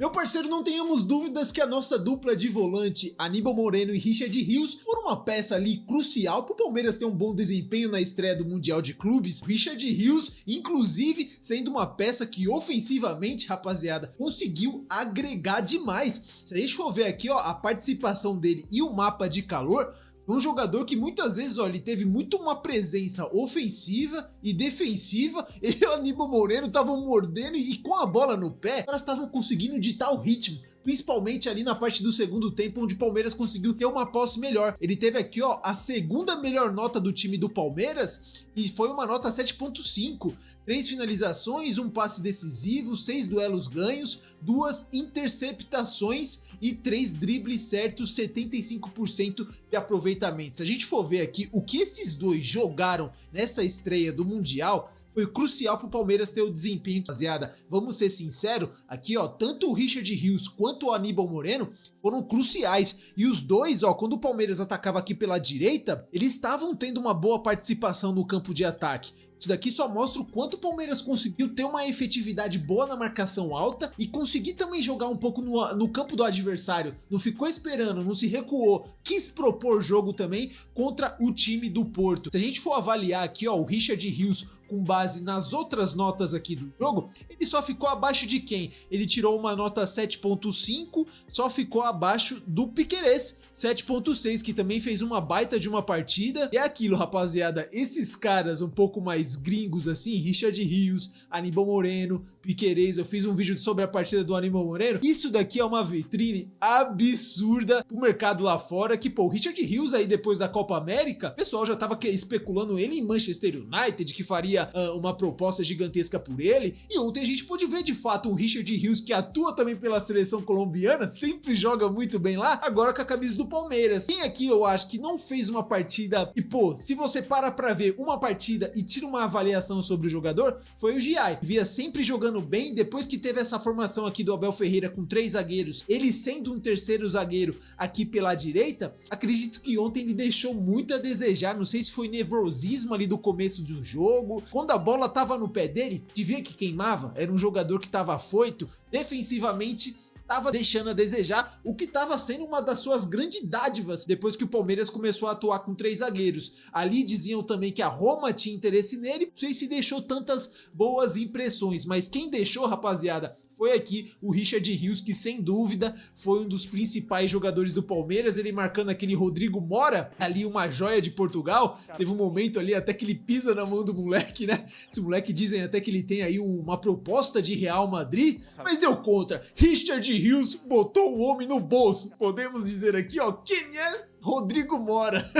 Meu parceiro, não tenhamos dúvidas que a nossa dupla de volante, Aníbal Moreno e Richard Rios, foram uma peça ali crucial para o Palmeiras ter um bom desempenho na estreia do Mundial de Clubes. Richard Rios, inclusive, sendo uma peça que ofensivamente, rapaziada, conseguiu agregar demais. Se a gente for ver aqui, ó, a participação dele e o mapa de calor, um jogador que muitas vezes, ó, ele teve muito uma presença ofensiva e defensiva. Ele e o Aníbal Moreno estavam mordendo e com a bola no pé, elas estavam conseguindo ditar o ritmo. Principalmente ali na parte do segundo tempo, onde o Palmeiras conseguiu ter uma posse melhor. Ele teve aqui, ó, a segunda melhor nota do time do Palmeiras e foi uma nota 7.5. 3 finalizações, um passe decisivo, 6 duelos ganhos, 2 interceptações e 3 dribles certos, 75% de aproveitamento. Se a gente for ver aqui o que esses dois jogaram nessa estreia do Mundial, foi crucial para o Palmeiras ter o desempenho, rapaziada. Vamos ser sinceros, aqui ó, tanto o Richard Rios quanto o Aníbal Moreno foram cruciais. E os dois, ó, quando o Palmeiras atacava aqui pela direita, eles estavam tendo uma boa participação no campo de ataque. Isso daqui só mostra o quanto o Palmeiras conseguiu ter uma efetividade boa na marcação alta e conseguir também jogar um pouco no campo do adversário. Não ficou esperando, não se recuou, quis propor jogo também contra o time do Porto. Se a gente for avaliar aqui, ó, o Richard Rios com base nas outras notas aqui do jogo, ele só ficou abaixo de quem? Ele tirou uma nota 7.5, só ficou abaixo do Piquerez, 7.6, que também fez uma baita de uma partida. E é aquilo, rapaziada, esses caras um pouco mais gringos assim, Richard Rios, Aníbal Moreno, Piquerez, eu fiz um vídeo sobre a partida do Aníbal Moreno. Isso daqui é uma vitrine absurda pro mercado lá fora, que pô, o Richard Rios aí depois da Copa América, o pessoal já tava especulando ele em Manchester United, que faria uma proposta gigantesca por ele, e ontem a gente pôde ver de fato um Richard Rios que atua também pela seleção colombiana, sempre joga muito bem lá, agora com a camisa do Palmeiras. Quem aqui eu acho que não fez uma partida, e pô, se você para pra ver uma partida e tira uma avaliação sobre o jogador, foi o Giai. Via sempre jogando bem, depois que teve essa formação aqui do Abel Ferreira com 3 zagueiros, ele sendo um terceiro zagueiro aqui pela direita, acredito que ontem ele deixou muito a desejar, não sei se foi nervosismo ali do começo do jogo. Quando a bola tava no pé dele, de ver que queimava, era um jogador que tava afoito, defensivamente tava deixando a desejar, o que tava sendo uma das suas grandes dádivas depois que o Palmeiras começou a atuar com 3 zagueiros. Ali diziam também que a Roma tinha interesse nele, não sei se deixou tantas boas impressões, mas quem deixou, rapaziada, foi aqui o Richard Rios, que sem dúvida foi um dos principais jogadores do Palmeiras, ele marcando aquele Rodrigo Mora, ali uma joia de Portugal. Teve um momento ali até que ele pisa na mão do moleque, né? Esse moleque dizem até que ele tem aí uma proposta de Real Madrid, mas deu contra. Richard Rios botou o homem no bolso, podemos dizer aqui, ó, quem é Rodrigo Mora?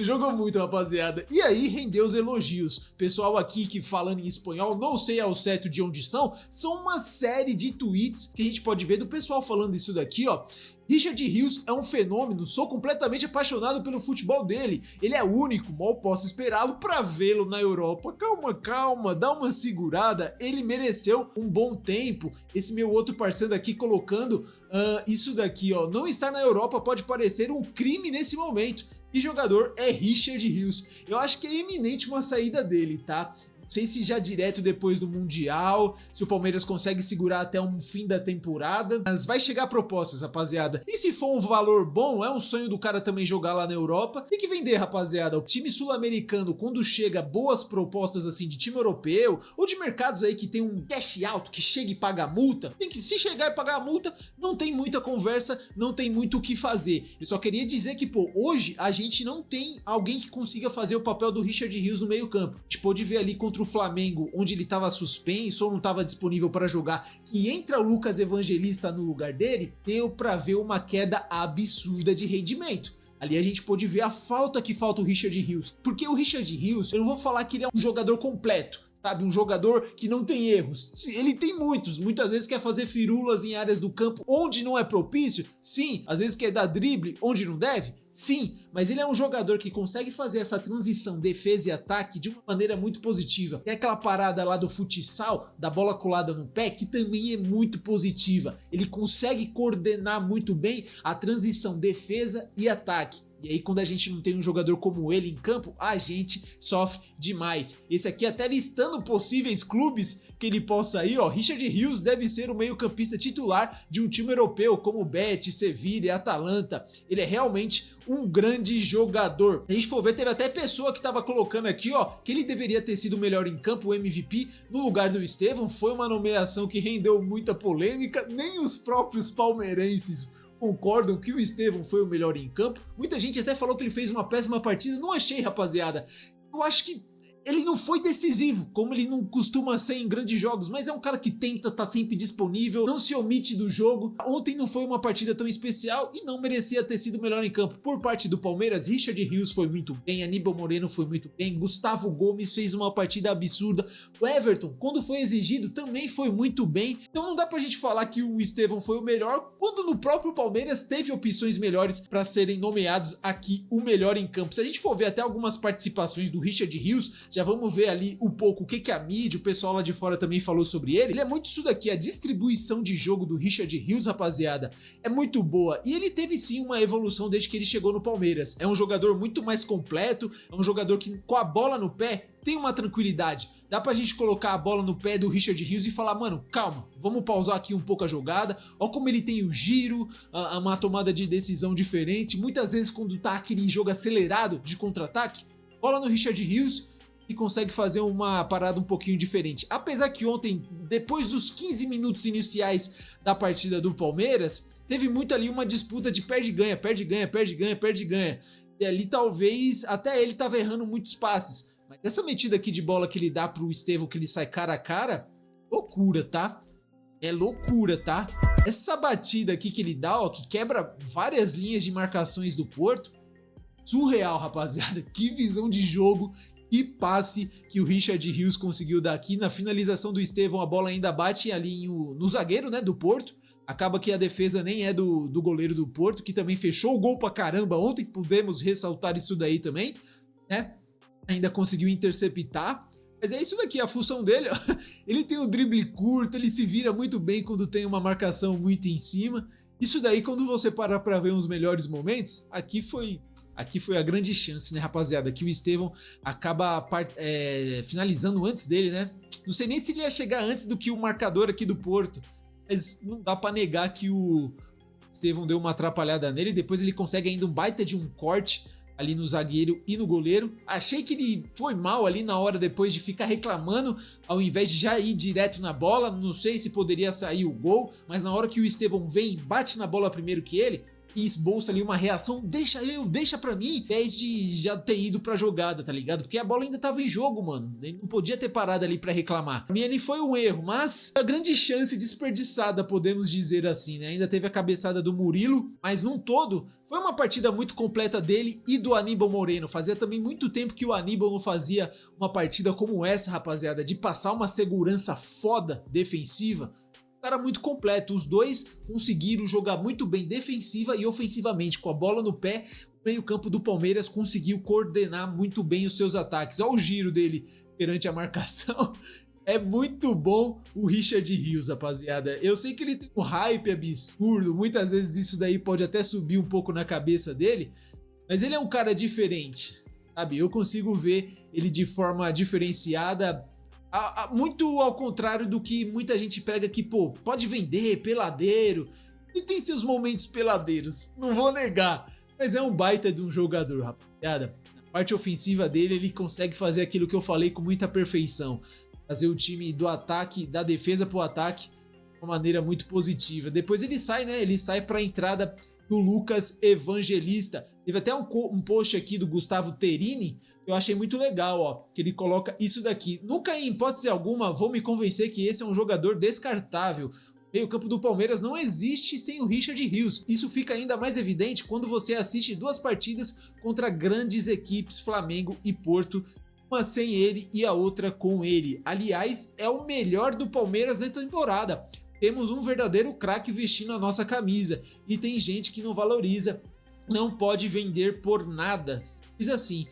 Jogou muito, rapaziada. E aí rendeu os elogios. Pessoal aqui que falando em espanhol, não sei ao certo de onde são uma série de tweets que a gente pode ver do pessoal falando isso daqui, ó. Richard Rios é um fenômeno, sou completamente apaixonado pelo futebol dele, ele é único, mal posso esperá-lo para vê-lo na Europa. Calma, dá uma segurada, ele mereceu um bom tempo. Esse meu outro parceiro aqui colocando isso daqui, ó, não estar na Europa pode parecer um crime nesse momento. E jogador é Richard Rios. Eu acho que é iminente uma saída dele, tá? Não sei se já direto depois do Mundial, se o Palmeiras consegue segurar até um fim da temporada, mas vai chegar propostas, rapaziada. E se for um valor bom, é um sonho do cara também jogar lá na Europa. Tem que vender, rapaziada. O time sul-americano, quando chega boas propostas assim de time europeu, ou de mercados aí que tem um cash alto, que chega e paga a multa, tem que, se chegar e pagar a multa, não tem muita conversa, não tem muito o que fazer. Eu só queria dizer que, pô, hoje a gente não tem alguém que consiga fazer o papel do Richard Rios no meio campo. A gente pôde ver ali contra o Flamengo, onde ele estava suspenso ou não estava disponível para jogar, que entra o Lucas Evangelista no lugar dele, deu para ver uma queda absurda de rendimento. Ali a gente pôde ver a falta que falta o Richard Rios, porque o Richard Rios, eu não vou falar que ele é um jogador completo, sabe, um jogador que não tem erros, ele tem muitas vezes quer fazer firulas em áreas do campo onde não é propício, sim, às vezes quer dar drible onde não deve, sim, mas ele é um jogador que consegue fazer essa transição defesa e ataque de uma maneira muito positiva. Tem aquela parada lá do futsal, da bola colada no pé, que também é muito positiva. Ele consegue coordenar muito bem a transição defesa e ataque. E aí quando a gente não tem um jogador como ele em campo, a gente sofre demais. Esse aqui até listando possíveis clubes que ele possa ir, ó, Richard Rios deve ser o meio-campista titular de um time europeu como Betis, Sevilha e Atalanta. Ele é realmente um grande jogador. Se a gente for ver, teve até pessoa que tava colocando aqui, ó, que ele deveria ter sido o melhor em campo, o MVP, no lugar do Estevão. Foi uma nomeação que rendeu muita polêmica, nem os próprios palmeirenses concordam que o Estevão foi o melhor em campo. Muita gente até falou que ele fez uma péssima partida. Não achei, rapaziada. Eu acho que ele não foi decisivo, como ele não costuma ser em grandes jogos, mas é um cara que tenta, tá sempre disponível, não se omite do jogo. Ontem não foi uma partida tão especial e não merecia ter sido melhor em campo. Por parte do Palmeiras, Richard Rios foi muito bem, Aníbal Moreno foi muito bem, Gustavo Gomes fez uma partida absurda, o Everton, quando foi exigido, também foi muito bem. Então não dá pra gente falar que o Estevão foi o melhor, quando no próprio Palmeiras teve opções melhores para serem nomeados aqui o melhor em campo. Se a gente for ver até algumas participações do Richard Rios, já vamos ver ali um pouco o que a mídia, o pessoal lá de fora também falou sobre ele. Ele é muito isso daqui, a distribuição de jogo do Richard Rios, rapaziada, é muito boa. E ele teve sim uma evolução desde que ele chegou no Palmeiras. É um jogador muito mais completo, é um jogador que com a bola no pé tem uma tranquilidade. Dá pra gente colocar a bola no pé do Richard Rios e falar, mano, calma, vamos pausar aqui um pouco a jogada. Ó como ele tem o giro, uma tomada de decisão diferente. Muitas vezes quando tá aquele jogo acelerado de contra-ataque, bola no Richard Rios e consegue fazer uma parada um pouquinho diferente. Apesar que ontem, depois dos 15 minutos iniciais da partida do Palmeiras, teve muito ali uma disputa de perde-ganha, perde-ganha, perde-ganha, perde-ganha. E ali talvez até ele tava errando muitos passes. Mas essa metida aqui de bola que ele dá pro Estevão, que ele sai cara a cara, loucura, tá? É loucura, tá? Essa batida aqui que ele dá, ó, que quebra várias linhas de marcações do Porto, surreal, rapaziada. Que visão de jogo, que passe que o Richard Rios conseguiu dar aqui. Na finalização do Estevão, a bola ainda bate ali no zagueiro, né, do Porto. Acaba que a defesa nem é do goleiro do Porto, que também fechou o gol pra caramba ontem. Podemos ressaltar isso daí também, né? Ainda conseguiu interceptar. Mas é isso daqui, a função dele, ó. Ele tem o drible curto, ele se vira muito bem quando tem uma marcação muito em cima. Isso daí, quando você parar pra ver uns melhores momentos, aqui foi a grande chance, né, rapaziada? Que o Estevão acaba finalizando antes dele, né? Não sei nem se ele ia chegar antes do que o marcador aqui do Porto, mas não dá pra negar que o Estevão deu uma atrapalhada nele. Depois ele consegue ainda um baita de um corte ali no zagueiro e no goleiro. Achei que ele foi mal ali na hora, depois de ficar reclamando, ao invés de já ir direto na bola. Não sei se poderia sair o gol, mas na hora que o Estevão vem e bate na bola primeiro que ele, e esboça ali uma reação, deixa pra mim, em vez de já ter ido pra jogada, tá ligado? Porque a bola ainda tava em jogo, mano. Ele não podia ter parado ali pra reclamar. Pra mim ali foi um erro, mas a grande chance desperdiçada, podemos dizer assim, né? Ainda teve a cabeçada do Murilo, mas num todo, foi uma partida muito completa dele e do Aníbal Moreno. Fazia também muito tempo que o Aníbal não fazia uma partida como essa, rapaziada, de passar uma segurança foda defensiva. Cara muito completo, os dois conseguiram jogar muito bem defensiva e ofensivamente, com a bola no pé. O meio-campo do Palmeiras conseguiu coordenar muito bem os seus ataques. Olha o giro dele perante a marcação. É muito bom o Richard Rios, rapaziada. Eu sei que ele tem um hype absurdo, muitas vezes isso daí pode até subir um pouco na cabeça dele, mas ele é um cara diferente, sabe? Eu consigo ver ele de forma diferenciada. Muito ao contrário do que muita gente prega que, pô, pode vender, peladeiro. E tem seus momentos peladeiros, não vou negar. Mas é um baita de um jogador, rapaziada. Na parte ofensiva dele, ele consegue fazer aquilo que eu falei com muita perfeição. Fazer o time do ataque, da defesa pro ataque, de uma maneira muito positiva. Depois ele sai, né? Ele sai pra entrada do Lucas Evangelista. Teve até um post aqui do Gustavo Terini, eu achei muito legal, ó, que ele coloca isso daqui. Nunca em hipótese alguma vou me convencer que esse é um jogador descartável. O meio-campo do Palmeiras não existe sem o Richard Rios. Isso fica ainda mais evidente quando você assiste duas partidas contra grandes equipes, Flamengo e Porto, uma sem ele e a outra com ele. Aliás, é o melhor do Palmeiras na temporada. Temos um verdadeiro craque vestindo a nossa camisa e tem gente que não valoriza, não pode vender por nada. Diz assim,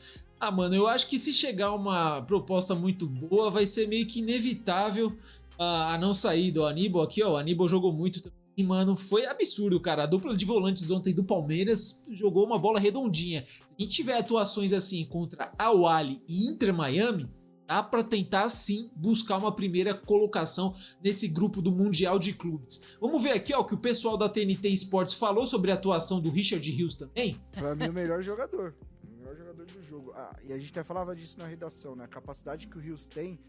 mano, eu acho que se chegar uma proposta muito boa, vai ser meio que inevitável a não sair do Aníbal aqui, ó. O Aníbal jogou muito E, mano, foi absurdo, cara. A dupla de volantes ontem do Palmeiras jogou uma bola redondinha. Se a gente tiver atuações assim contra Al Ahly e Inter Miami, dá pra tentar sim buscar uma primeira colocação nesse grupo do Mundial de Clubes. Vamos ver aqui, ó, que o pessoal da TNT Sports falou sobre a atuação do Richard Rios também. Pra mim, o melhor jogador. O melhor jogador do jogo. E a gente até falava disso na redação, né? A capacidade que o Rios tem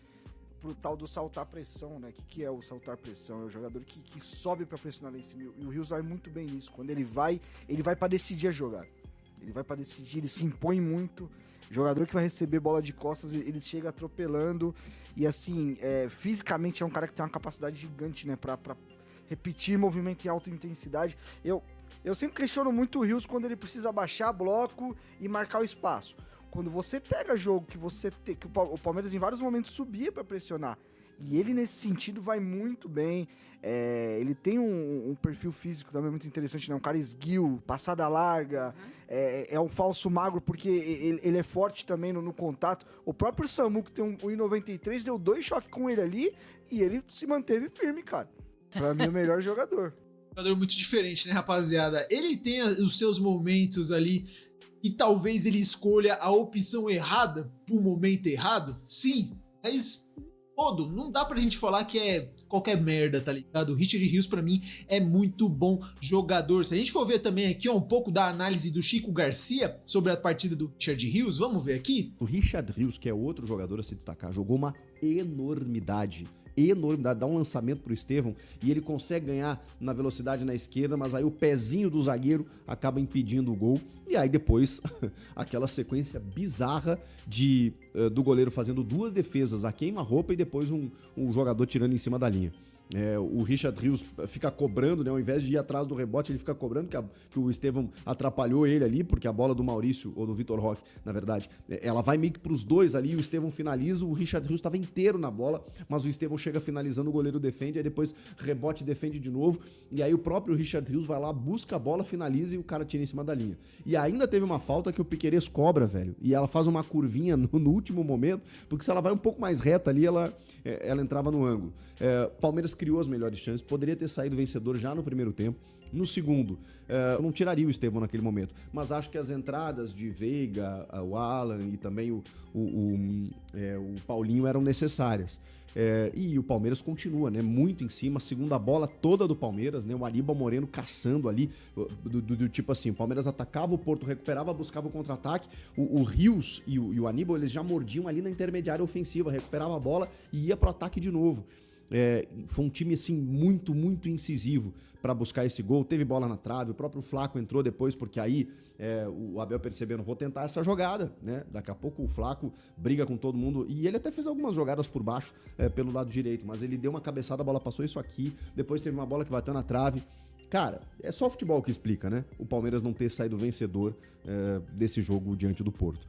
pro tal do saltar pressão, né? O que é o saltar pressão? É o jogador que sobe pra pressionar lá em cima. E o Rios vai muito bem nisso. Quando ele vai pra decidir a jogada. Ele vai pra decidir, ele se impõe muito. Jogador que vai receber bola de costas, ele chega atropelando. E assim, fisicamente é um cara que tem uma capacidade gigante, né? Pra repetir movimento em alta intensidade. Eu sempre questiono muito o Rios quando ele precisa baixar bloco e marcar o espaço. Quando você pega jogo que o Palmeiras em vários momentos subia para pressionar, e ele nesse sentido vai muito bem, ele tem um perfil físico também muito interessante, né? Um cara esguio, passada larga, é um falso magro porque ele é forte também no contato. O próprio Samu, que tem 1,93, deu 2 choques com ele ali e ele se manteve firme, cara. Pra mim, o melhor jogador. Jogador muito diferente, né, rapaziada? Ele tem os seus momentos ali e talvez ele escolha a opção errada pro momento errado? Sim, mas não dá pra gente falar que é qualquer merda, tá ligado? O Richard Rios pra mim é muito bom jogador. Se a gente for ver também aqui ó, um pouco da análise do Chico Garcia sobre a partida do Richard Rios, vamos ver aqui? O Richard Rios, que é outro jogador a se destacar, jogou uma enormidade, dá um lançamento pro Estevão e ele consegue ganhar na velocidade na esquerda, mas aí o pezinho do zagueiro acaba impedindo o gol, e aí depois aquela sequência bizarra do goleiro fazendo 2 defesas a queima-roupa e depois um jogador tirando em cima da linha. O Richard Rios fica cobrando, né? Ao invés de ir atrás do rebote, ele fica cobrando que o Estevão atrapalhou ele ali, porque a bola do Maurício, ou do Vitor Roque, na verdade, ela vai meio que pros dois ali, o Estevão finaliza, o Richard Rios estava inteiro na bola, mas o Estevão chega finalizando, o goleiro defende, aí depois rebote, defende de novo, e aí o próprio Richard Rios vai lá, busca a bola, finaliza e o cara tira em cima da linha. E ainda teve uma falta que o Piquerez cobra, velho, e ela faz uma curvinha no último momento, porque se ela vai um pouco mais reta ali, ela entrava no ângulo. Palmeiras criou as melhores chances, poderia ter saído vencedor já no primeiro tempo. No segundo, eu não tiraria o Estevão naquele momento, mas acho que as entradas de Veiga, o Alan e também o Paulinho eram necessárias. E o Palmeiras continua, né? Muito em cima, segunda bola toda do Palmeiras, né? O Aníbal Moreno caçando ali, do tipo assim, o Palmeiras atacava, o Porto recuperava, buscava o contra-ataque, o Rios e o Aníbal, eles já mordiam ali na intermediária ofensiva, recuperava a bola e ia pro ataque de novo. Foi um time assim muito, muito incisivo para buscar esse gol, teve bola na trave, o próprio Flaco entrou depois, porque aí o Abel percebendo, vou tentar essa jogada, né? Daqui a pouco o Flaco briga com todo mundo, e ele até fez algumas jogadas por baixo, pelo lado direito, mas ele deu uma cabeçada, a bola passou isso aqui, depois teve uma bola que bateu na trave. Cara, é só futebol que explica, né? O Palmeiras não ter saído vencedor desse jogo diante do Porto.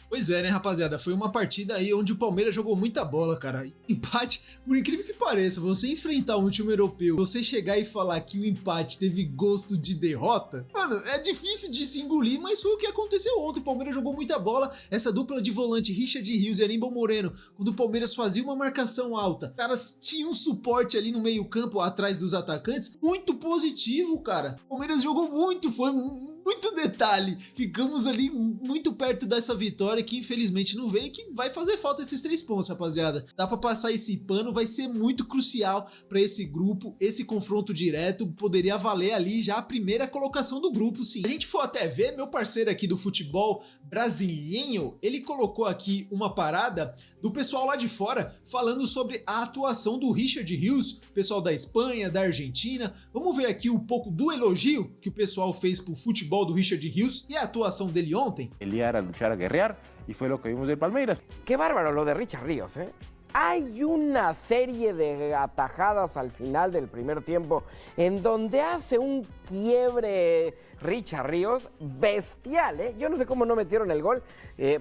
Pois é, né, rapaziada? Foi uma partida aí onde o Palmeiras jogou muita bola, cara. Empate, por incrível que pareça, você enfrentar um time europeu, você chegar e falar que o empate teve gosto de derrota, mano, é difícil de se engolir, mas foi o que aconteceu ontem. O Palmeiras jogou muita bola, essa dupla de volante Richard Rios e Aníbal Moreno, quando o Palmeiras fazia uma marcação alta, os caras tinham um suporte ali no meio campo, atrás dos atacantes, muito positivo, cara. O Palmeiras jogou muito, foi muito detalhe. Ficamos ali muito perto dessa vitória que infelizmente não veio e que vai fazer falta esses 3 pontos, rapaziada. Dá pra passar esse pano, vai ser muito crucial pra esse grupo. Esse confronto direto poderia valer ali já a primeira colocação do grupo, sim. Se a gente for até ver, meu parceiro aqui do futebol brasileiro, ele colocou aqui uma parada do pessoal lá de fora falando sobre a atuação do Richard Rios, pessoal da Espanha, da Argentina. Vamos ver aqui um pouco do elogio que o pessoal fez pro futebol do Richard Rios e a atuação dele ontem. El día era luchar a guerrear y fue lo que vimos del Palmeiras. Qué bárbaro lo de Richard Ríos, ¿eh? Hay una serie de atajadas al final del primer tiempo en donde hace un quiebre Richard Ríos bestial, ¿eh? Yo no sé cómo no metieron el gol,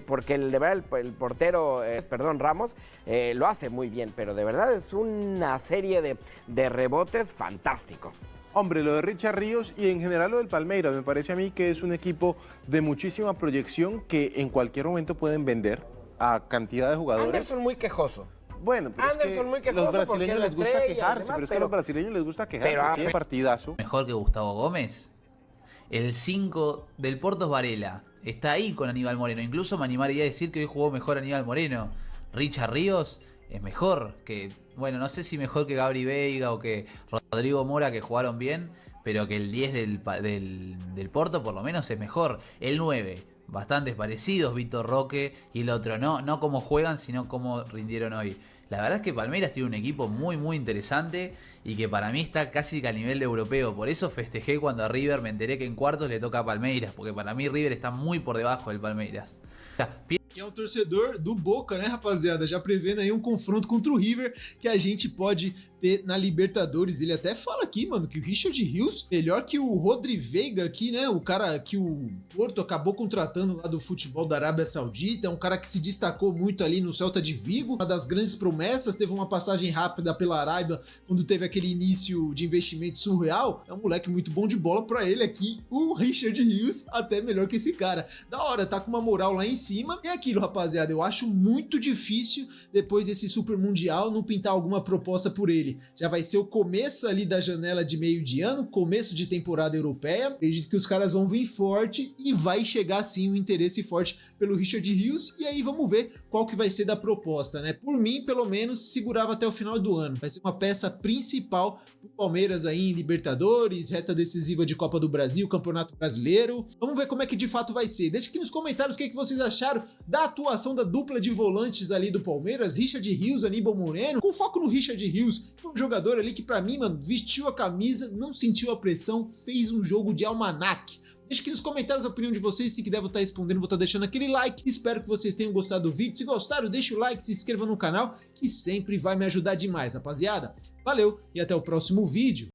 porque de verdad el portero, Ramos, lo hace muy bien, pero de verdad es una serie de rebotes fantásticos. Hombre, lo de Richard Ríos y en general lo del Palmeiras, me parece a mí que es un equipo de muchísima proyección que en cualquier momento pueden vender a cantidad de jugadores. Anderson muy quejoso. Bueno, pero Anderson es muy que quejoso los porque es brasileños la les gusta estrella y quejarse, demás, pero es que a los brasileños les gusta quejarse. pero- Sí, partidazo. Mejor que Gustavo Gómez. El 5 del Porto es Varela. Está ahí con Aníbal Moreno. Incluso me animaría a decir que hoy jugó mejor Aníbal Moreno. Richard Ríos es mejor que... Bueno, no sé si mejor que Gabri Veiga o que Rodrigo Mora, que jugaron bien, pero que el 10 del Porto por lo menos es mejor. El 9, bastantes parecidos, Vitor Roque y el otro. No cómo juegan, sino cómo rindieron hoy. La verdad es que Palmeiras tiene un equipo muy interesante y que para mí está casi que a nivel de europeo. Por eso festejé cuando a River me enteré que en cuartos le toca a Palmeiras, porque para mí River está muy por debajo del Palmeiras. Que é um torcedor do Boca, né, rapaziada? Já prevendo aí um confronto contra o River que a gente pode ter na Libertadores. Ele até fala aqui, mano, que o Richard Rios, melhor que o Rodri Veiga aqui, né? O cara que o Porto acabou contratando lá do futebol da Arábia Saudita, é um cara que se destacou muito ali no Celta de Vigo, uma das grandes promessas, teve uma passagem rápida pela Arábia quando teve aquele início de investimento surreal. É um moleque muito bom de bola pra ele aqui, o Richard Rios, até melhor que esse cara. Da hora, tá com uma moral lá em cima. E aquilo, rapaziada, eu acho muito difícil depois desse Super Mundial não pintar alguma proposta por ele. Já vai ser o começo ali da janela de meio de ano, começo de temporada europeia. Acredito que os caras vão vir forte e vai chegar sim um interesse forte pelo Richard Rios. E aí vamos ver qual que vai ser da proposta, né? Por mim, pelo menos, segurava até o final do ano. Vai ser uma peça principal pro Palmeiras aí em Libertadores, reta decisiva de Copa do Brasil, Campeonato Brasileiro. Vamos ver como é que de fato vai ser. Deixa aqui nos comentários o que vocês acharam da atuação da dupla de volantes ali do Palmeiras, Richard Rios, Aníbal Moreno, com foco no Richard Rios. Foi um jogador ali que pra mim, mano, vestiu a camisa, não sentiu a pressão, fez um jogo de almanaque. Deixa aqui nos comentários a opinião de vocês, se que der vou estar respondendo, vou estar deixando aquele like. Espero que vocês tenham gostado do vídeo. Se gostaram, deixa o like, se inscreva no canal, que sempre vai me ajudar demais, rapaziada. Valeu e até o próximo vídeo.